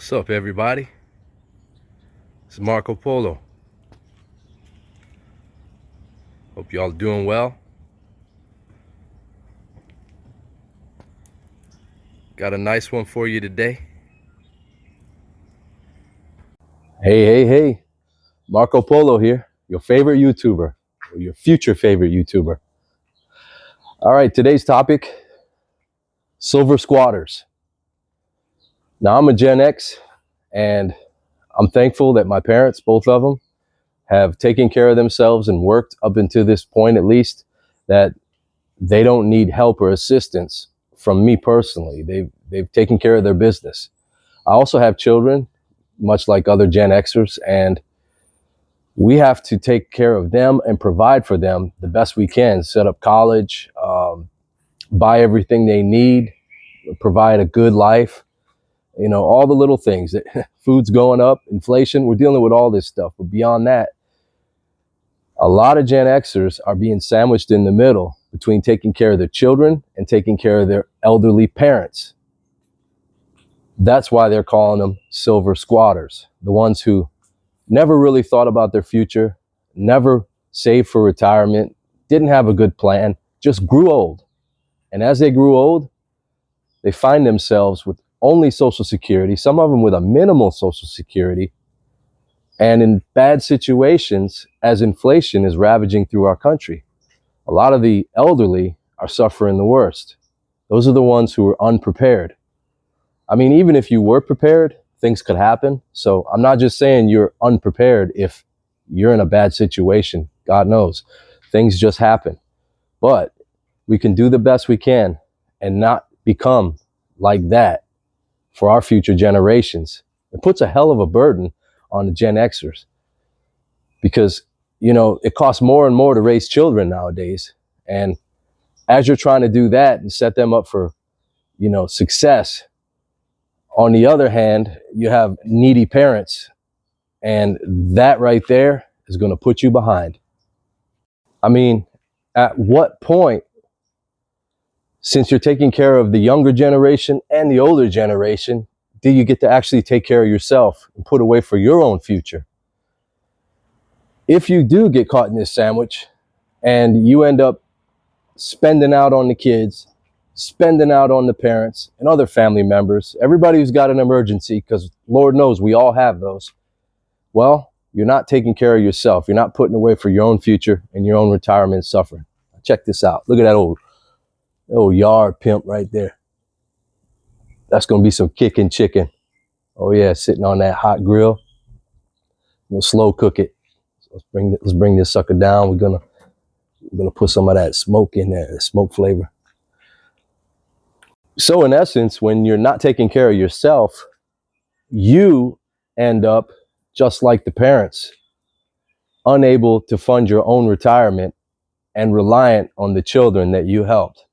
What's up, everybody? It's Marco Polo. Hope y'all doing well. Got a nice one for you today. Hey. Marco Polo here, your favorite YouTuber, or your future favorite YouTuber. All right, today's topic, silver squatters. Now, I'm a Gen X, and I'm thankful that my parents, both of them, have taken care of themselves and worked up until this point, at least, that they don't need help or assistance from me personally. They've taken care of their business. I also have children, much like other Gen Xers, and we have to take care of them and provide for them the best we can. Set up college, buy everything they need, provide a good life. You know, all the little things. Food's going up, inflation, we're dealing with all this stuff. But beyond that, a lot of Gen Xers are being sandwiched in the middle between taking care of their children and taking care of their elderly parents. That's why they're calling them silver squatters, the ones who never really thought about their future, never saved for retirement, didn't have a good plan, just grew old. And as they grew old, they find themselves with only Social Security, some of them with a minimal Social Security, and in bad situations as inflation is ravaging through our country. A lot of the elderly are suffering the worst. Those are the ones who are unprepared. I mean, even if you were prepared, things could happen. So I'm not just saying you're unprepared if you're in a bad situation. God knows, things just happen. But we can do the best we can and not become like that for our future generations. It puts a hell of a burden on the Gen Xers because, you know, it costs more and more to raise children nowadays. And as you're trying to do that and set them up for, you know, success, on the other hand, you have needy parents, and that right there is going to put you behind. I mean, at what point, since you're taking care of the younger generation and the older generation, do you get to actually take care of yourself and put away for your own future? If you do get caught in this sandwich and you end up spending out on the kids, spending out on the parents and other family members, everybody who's got an emergency, because Lord knows we all have those, well, you're not taking care of yourself. You're not putting away for your own future and your own retirement suffering. Check this out. Look at that old yard pimp right there. That's going to be some kicking chicken. Oh yeah, sitting on that hot grill. We'll slow cook it. So let's bring this sucker down. We're gonna put some of that smoke in there, the smoke flavor. So in essence, when you're not taking care of yourself, you end up just like the parents, unable to fund your own retirement and reliant on the children that you helped.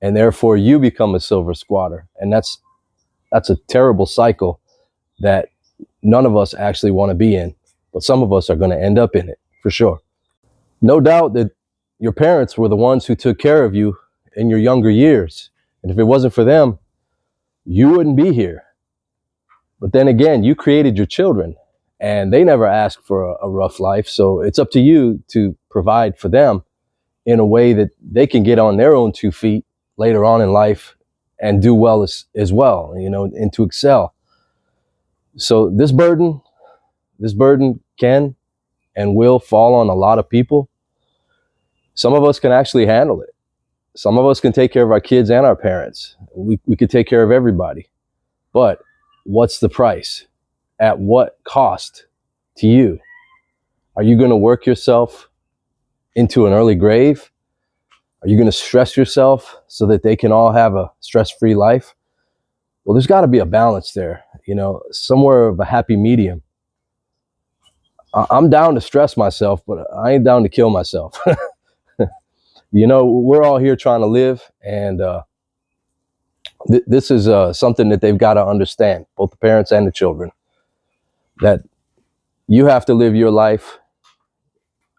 And therefore you become a silver squatter. And that's a terrible cycle that none of us actually want to be in, but some of us are going to end up in it for sure. No doubt that your parents were the ones who took care of you in your younger years. And if it wasn't for them, you wouldn't be here. But then again, you created your children and they never asked for a rough life. So it's up to you to provide for them in a way that they can get on their own 2 feet later on in life and do well as well, you know, and to excel. So this burden can and will fall on a lot of people. Some of us can actually handle it. Some of us can take care of our kids and our parents. We could take care of everybody. But what's the price? At what cost to you? Are you going to work yourself into an early grave? Are you going to stress yourself so that they can all have a stress-free life? Well, there's got to be a balance there, you know, somewhere of a happy medium. I'm down to stress myself, but I ain't down to kill myself. You know, we're all here trying to live, and this is something that they've got to understand, both the parents and the children, that you have to live your life.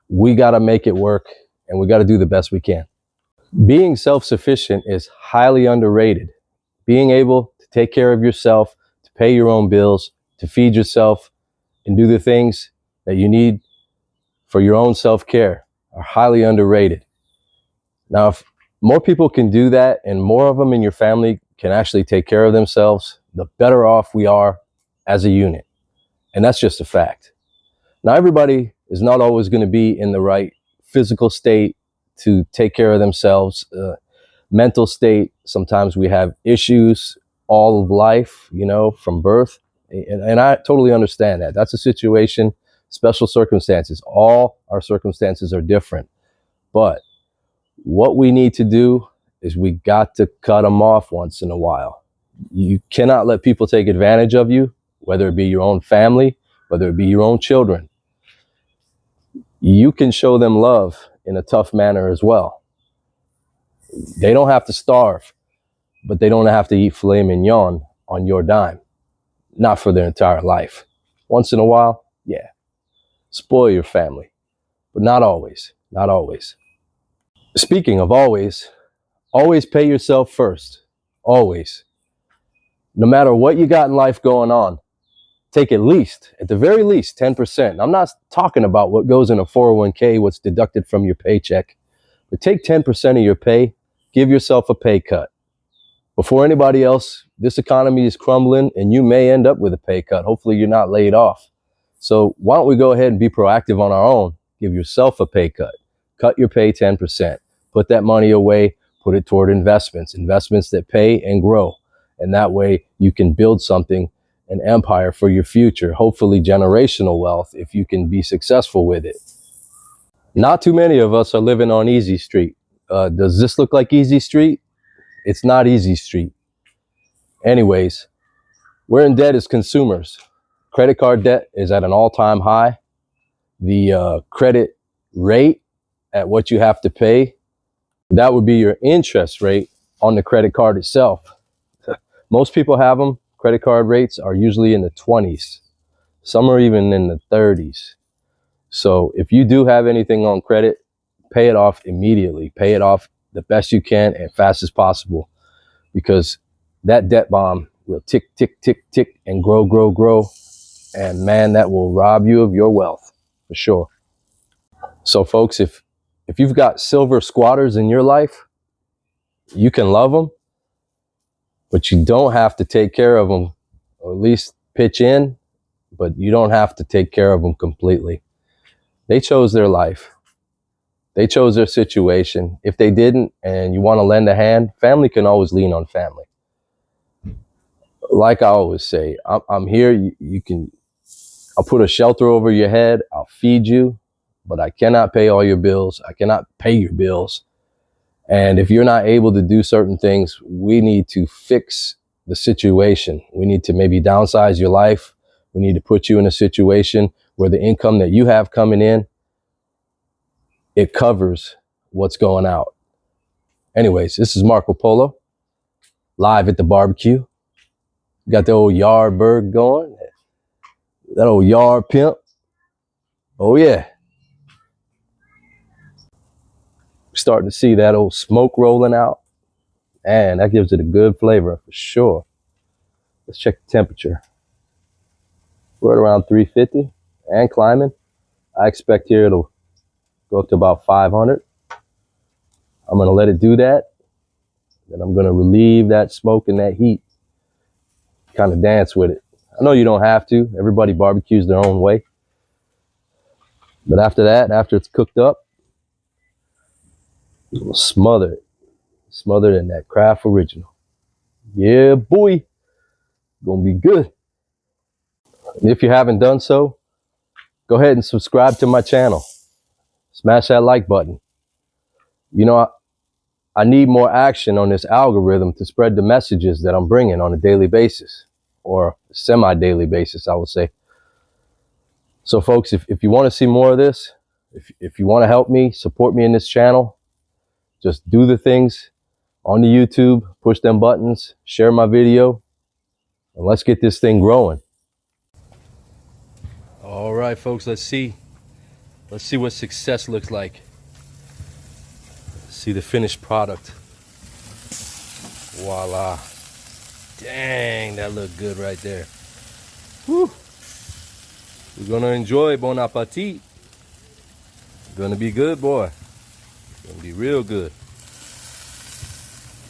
We got to make it work, and we got to do the best we can. Being self-sufficient is highly underrated. Being able to take care of yourself, to to pay your own bills, to feed yourself, and do the things that you need for your own self-care are highly underrated. Now, if more people can do that and more of them in your family can actually take care of themselves, the better off we are as a unit. And that's just a fact. Now, everybody is not always going to be in the right physical state to take care of themselves. Mental state, sometimes we have issues all of life, from birth. And I totally understand that. That's a situation, special circumstances. All our circumstances are different. But what we need to do is we got to cut them off once in a while. You cannot let people take advantage of you, whether it be your own family, whether it be your own children. You can show them love in a tough manner as well. They don't have to starve, but they don't have to eat filet mignon on your dime. Not for their entire life. Once in a while, yeah. Spoil your family, but not always, not always. Speaking of always pay yourself first, always. No matter what you got in life going on, take at the very least, 10%. I'm not talking about what goes in a 401k, what's deducted from your paycheck, but take 10% of your pay, give yourself a pay cut. Before anybody else, this economy is crumbling and you may end up with a pay cut. Hopefully you're not laid off. So why don't we go ahead and be proactive on our own? Give yourself a pay cut. Cut your pay 10%. Put that money away, put it toward investments that pay and grow. And that way you can build something, an empire for your future, hopefully generational wealth if you can be successful with it. Not too many of us are living on easy street. Does this look like easy street? It's not easy street. Anyways, we're in debt as consumers. Credit card debt is at an all-time high. The credit rate at what you have to pay, that would be your interest rate on the credit card itself. Most people have them. Credit card rates are usually in the 20s. Some are even in the 30s. So if you do have anything on credit, pay it off immediately. Pay it off the best you can and fast as possible, because that debt bomb will tick, tick, tick, tick and grow, grow, grow. And man, that will rob you of your wealth for sure. So folks, if you've got silver squatters in your life, you can love them, but you don't have to take care of them, or at least pitch in, but you don't have to take care of them completely. They chose their life. They chose their situation. If they didn't and you want to lend a hand, family can always lean on family. Like I always say, I'm here. I'll put a shelter over your head. I'll feed you, but I cannot pay all your bills. I cannot pay your bills. And if you're not able to do certain things, we need to fix the situation. We need to maybe downsize your life. We need to put you in a situation where the income that you have coming in, it covers what's going out. Anyways, this is Marco Polo, live at the barbecue. Got the old yard bird going. That old yard pimp. Oh yeah. Starting to see that old smoke rolling out. And that gives it a good flavor for sure. Let's check the temperature. We're at around 350 and climbing. I expect here it'll go up to about 500. I'm gonna let it do that. Then I'm gonna relieve that smoke and that heat. Kind of dance with it. I know you don't have to. Everybody barbecues their own way. But after that, after it's cooked up, we'll smother it. Smother it in that Kraft original. Yeah, boy. Gonna be good. And if you haven't done so, go ahead and subscribe to my channel. Smash that like button. You know, I need more action on this algorithm to spread the messages that I'm bringing on a daily basis, or semi-daily basis, I would say. So folks, if you want to see more of this, if you want to help me, support me in this channel, just do the things on the YouTube, push them buttons, share my video, and let's get this thing growing. All right, folks, let's see what success looks like. Let's see the finished product. Voila. Dang, that looked good right there. Whew. We're gonna enjoy. Bon appetit. Gonna be good, boy. Gonna be real good.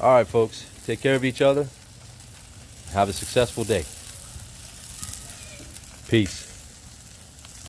All right, folks. Take care of each other. Have a successful day. Peace.